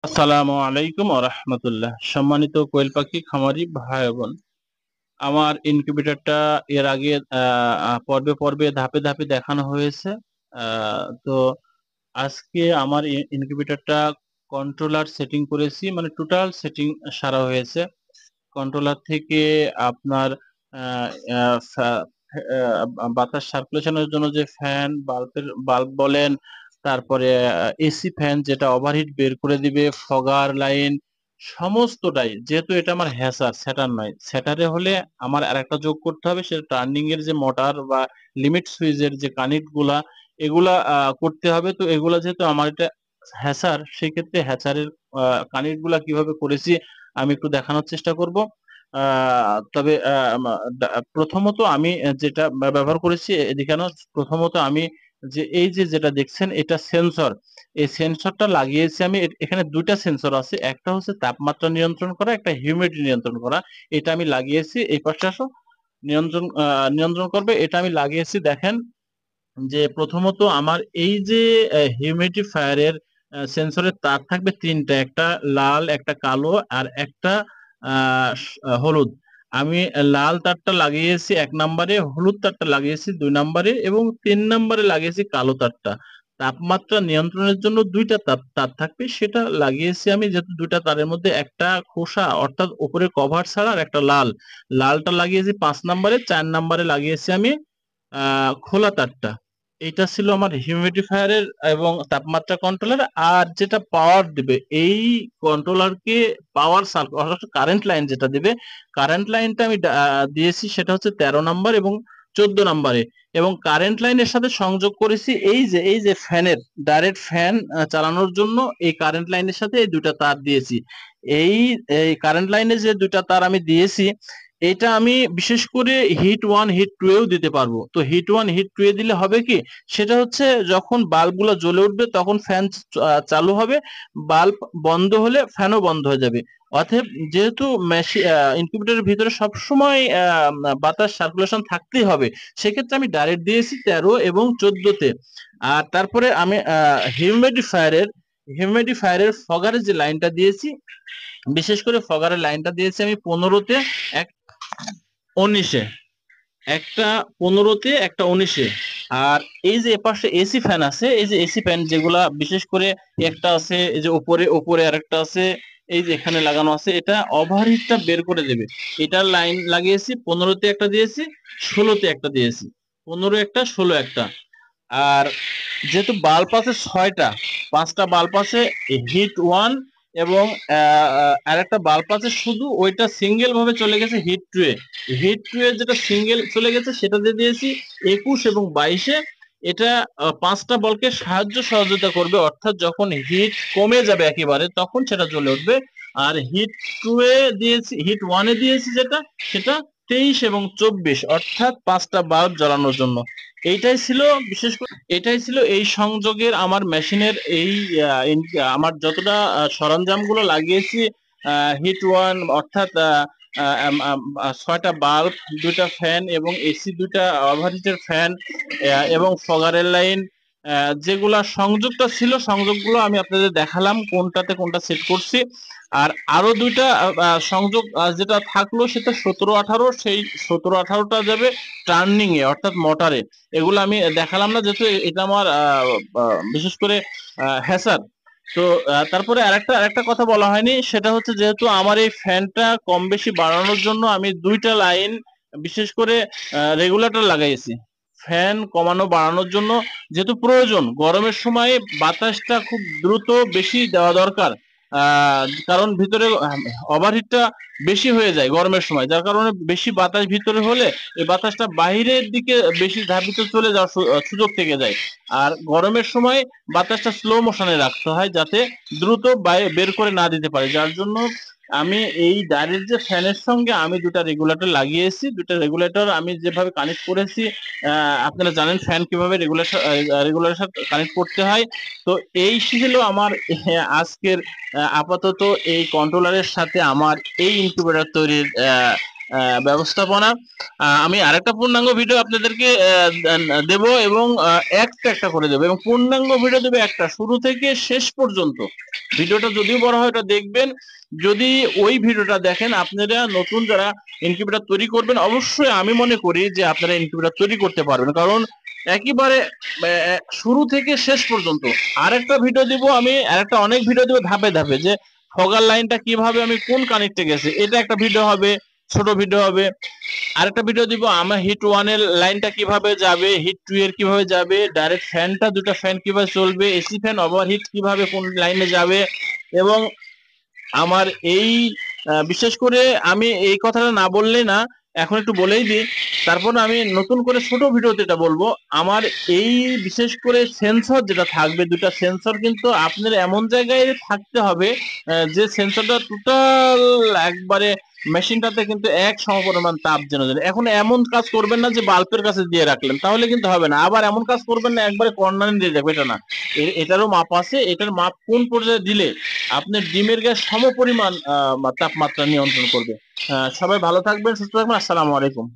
আসসালামু আলাইকুম ওয়া রাহমাতুল্লাহ। সম্মানিত কোয়েল পাখি খামারি ভাই বোন, আমার ইনকিউবেটরটা এর আগে পর্বে পর্বে ধাপে ধাপে দেখানো হয়েছে। তো আজকে আমার ইনকিউবেটরটা কন্ট্রোলার সেটিং করেছি, মানে টোটাল সেটিং সারা হয়েছে। কন্ট্রোলার থেকে আপনার আহ, আহ, ফা- বাতাস সার্কুলেশনের জন্য যে ফ্যান, বাল্ব বলেন, তারপরে এসি ফ্যান যেটা ওভারহিট বের করে দিবে, ফগার লাইন, সমস্তটাই। যেহেতু এটা আমার হ্যাসার, স্যাটার নয়। স্যাটারে হলে আমার আর একটা যোগ করতে হবে, সেটা টার্নিং এর যে মোটর বা লিমিট সুইচের যে কানেক্ট গুলা, এগুলা করতে হবে। তো এগুলা যেহেতু আমার এটা হ্যাসার, সেক্ষেত্রে হ্যাচারের কানেক্ট গুলা কিভাবে করেছি আমি একটু দেখানোর চেষ্টা করব। তবে প্রথমত আমি যেটা ব্যবহার করেছি দেখানো, প্রথমত আমি যে এই যে যেটা দেখছেন এটা সেন্সর। এই সেন্সরটা লাগিয়েছি আমি। এখানে দুইটা সেন্সর আছে, একটা হচ্ছে তাপমাত্রা নিয়ন্ত্রণ করা, একটা হিউমিডিটি নিয়ন্ত্রণ করা। এটা আমি লাগিয়েছি। এই পাশে আসো, নিয়ন্ত্রণ করবে, এটা আমি লাগিয়েছি। দেখেন যে প্রথমত আমার এই যে হিউমিডিফায়ারের সেন্সরের তার থাকবে তিনটা, একটা লাল, একটা কালো, আর একটা হলুদ। আমি লাল তারটা লাগিয়েছি 1 নম্বরে, হলুদ তারটা লাগিয়েছি 2 নম্বরে, এবং 3 নম্বরে লাগিয়েছি কালো তারটা। তাপমাত্রা নিয়ন্ত্রণের জন্য দুইটা তার তার থাকবে, সেটা লাগিয়েছি আমি। যেহেতু দুইটা তারের মধ্যে একটা খোসা, অর্থাৎ উপরে কভার ছাড়া, আর একটা লালটা লাগিয়েছি 5 নম্বরে। 4 নম্বরে লাগিয়েছি আমি খোলা তারটা। এটা ছিল আমার হিউমিডিফায়ারের এবং তাপমাত্রা কন্ট্রোলার। আর যেটা পাওয়ার দিবে এই কন্ট্রোলারকে, পাওয়ার অর্থাৎ কারেন্ট লাইন যেটা দিবে, কারেন্ট লাইনটা আমি দিয়েছি, সেটা হচ্ছে 13 নম্বর এবং 14 নম্বরে। এবং কারেন্ট লাইনের সাথে সংযোগ করেছি এই যে ফ্যানের, ডাইরেক্ট ফ্যান চালানোর জন্য এই কারেন্ট লাইনের সাথে এই দুইটা তার দিয়েছি। এই এই কারেন্ট লাইনে যে দুইটা তার আমি দিয়েছি, এটা আমি বিশেষ করে হিট 1 হিট 2 এও দিতে পারবো। তো হিট 1 হিট 2 এ দিলে হবে কি, সেটা হচ্ছে যখন বাল্বগুলো জ্বলে উঠবে তখন ফ্যান চালু হবে, বাল্ব বন্ধ হলে ফ্যানও বন্ধ হয়ে যাবে। অতএব যেহেতু ইনকিউবেটরের ভিতরে সবসময় বাতাস সার্কুলেশন থাকতেই হবে, সেক্ষেত্রে আমি ডাইরেক্ট দিয়েছি 13 এবং 14-তে। আর তারপরে আমি হিউমিডিফায়ারের ফগারের যে লাইনটা দিয়েছি, বিশেষ করে ফগারের লাইনটা দিয়েছি আমি 15-তে, 19-এ, একটা 15-তে, একটা 19-এ। আর এই যে এপাশে এসি ফ্যান আছে, এই যে এসি ফ্যান যেগুলা বিশেষ করে একটা আছে এই যে উপরে উপরে আরেকটা আছে, এই যে এখানে লাগানো আছে, এটা ওভারহিটটা বের করে দেবে। এটার লাইন লাগিয়েছি 15-তে একটা দিয়েছি, 16-তে একটা দিয়েছি। 15 একটা, 16 একটা। আর যেহেতু বাল্ব আছে 6টা, 5টা বাল্ব আছে হিট 1, এবং আরেকটা বাল্ব আছে শুধু, ওইটা সিঙ্গেল ভাবে চলে গেছে হিট 2 এ। হিট 2 এ যেটা সিঙ্গেল চলে গেছে সেটা দিয়ে দিয়েছি 21 এবং 22-এ। এটা 5টা বলকে সহযোগিতা করবে, অর্থাৎ যখন হিট কমে যাবে একেবারে তখন সেটা জ্বলে উঠবে। আর হিট 1 এ দিয়েছি যেটা, সেটা 23 এবং 24, অর্থাৎ 5টা বাল্ব জ্বালানোর জন্য। এইটাই ছিল বিশেষ করে, এটাই ছিল এই সংযোগের আমার মেশিনের এই আমার যতটা সরঞ্জামগুলো লাগিয়েছি। হিট 1 অর্থাৎ 6টা বাল্ব, 2টা ফ্যান এবং এসি, 2টা ওভারহিটের ফ্যান, এবং ফগারের লাইন, যেগুলা সংযোগটা ছিল, সংযোগগুলো আমি আপনাদের দেখালাম কোনটাতে কোনটা সেট করছি। আর আরো 2টা সংযোগ যেটা থাকলো, সেটা 17-18, সেই 17-18টা যাবে টার্নিং এ, অর্থাৎ মোটরে। এগুলো আমি দেখালাম না, যেহেতু এটা আমার বিশেষ করে হ্যাসার। তো তারপরে আরেকটা কথা বলা হয়নি, সেটা হচ্ছে যেহেতু আমার এই ফ্যানটা কম বেশি বাড়ানোর জন্য আমি 2টা লাইন বিশেষ করে রেগুলেটর লাগাইছি। ফ্যান কমানো বাড়ানোর জন্য, যেহেতু প্রয়োজন গরমের সময় বাতাসটা খুব দ্রুত বেশি দেওয়া দরকার। কারণ ভিতরে ওভারহিটটা বেশি হয়ে যায় গরমের সময়, যার কারণে বেশি বাতাস ভিতরে হলে এই বাতাসটা বাইরের দিকে বেশি ধাবিত চলে যাওয়ার সুযোগ থেকে যায়। আর গরমের সময় বাতাসটা স্লো মোশনে রাখতে হয়, যাতে দ্রুত বের করে না দিতে পারে। যার জন্য আমি এই ডাইরেক্ট যে ফ্যানের সঙ্গে আমি 2টা রেগুলেটর লাগিয়েছি। 2টা রেগুলেটর আমি যেভাবে কানেক্ট করেছি, আপনারা জানেন ফ্যান কিভাবে রেগুলেটর কানেক্ট করতে হয়। তো এই ছিল আমার আজকের আপাতত এই কন্ট্রোলারের সাথে আমার এই ইনকিউবেটর তৈরির ব্যবস্থাপনা। আমি আরেকটা পূর্ণাঙ্গ ভিডিও আপনাদেরকে দেব এবং একটা একটা করে দেবো এবং পূর্ণাঙ্গ ভিডিও দেবে একটা শুরু থেকে শেষ পর্যন্ত। ভিডিওটা যদিও বড় হয় ওটা দেখবেন। যদি ওই ভিডিওটা দেখেন, আপনারা নতুন যারা ইনকিউবেটর তৈরি করবেন, অবশ্যই আমি মনে করি যে আপনারা ইনকিউবেটর তৈরি করতে পারবেন, কারণ একেবারে শুরু থেকে শেষ পর্যন্ত। আরেকটা ভিডিও দিব আমি, আরেকটা অনেক ভিডিও দিব ধাপে ধাপে, যে ফগার লাইনটা কিভাবে আমি কোন কানেক্টে গেছে, এটা একটা ভিডিও হবে, ছোট ভিডিও হবে। আরেকটা ভিডিও দিব আমার হিট 1 এর লাইনটা কিভাবে যাবে, হিট 2 এর কিভাবে যাবে, ডাইরেক্ট ফ্যানটা দুটো ফ্যান কিভাবে চলবে, এসি ফ্যান ওভারহিট কিভাবে কোন লাইনে যাবে। এবং আমার এই বিশেষ করে আমি এই কথাটা না বললে না, এখন একটু বলেই দিই, তারপর আমি নতুন করে ছোট ভিডিওতে এটা বলবো। আমার এই বিশেষ করে সেন্সর যেটা থাকবে, দুটা সেন্সর কিন্তু আপনার এমন জায়গায় থাকতে হবে যে সেন্সরটা টোটাল একবারে মেশিনটাতে কিন্তু এক সমপরিমাণ তাপ যেন যায়। এখন এমন কাজ করবেন না যে বাল্বের কাছে দিয়ে রাখলেন, তাহলে কিন্তু হবে না। আবার এমন কাজ করবেন না একবারে কর্নারে দিয়ে যাবে, এটা না। এটারও মাপ আছে, এটার মাপ কোন পর্যায়ে দিলে আপনার ডিমের গ্যাস সমপরিমাণ তাপমাত্রা নিয়ন্ত্রণ করবে। সবাই ভালো থাকবেন, সুস্থ থাকবেন। আসসালামু আলাইকুম।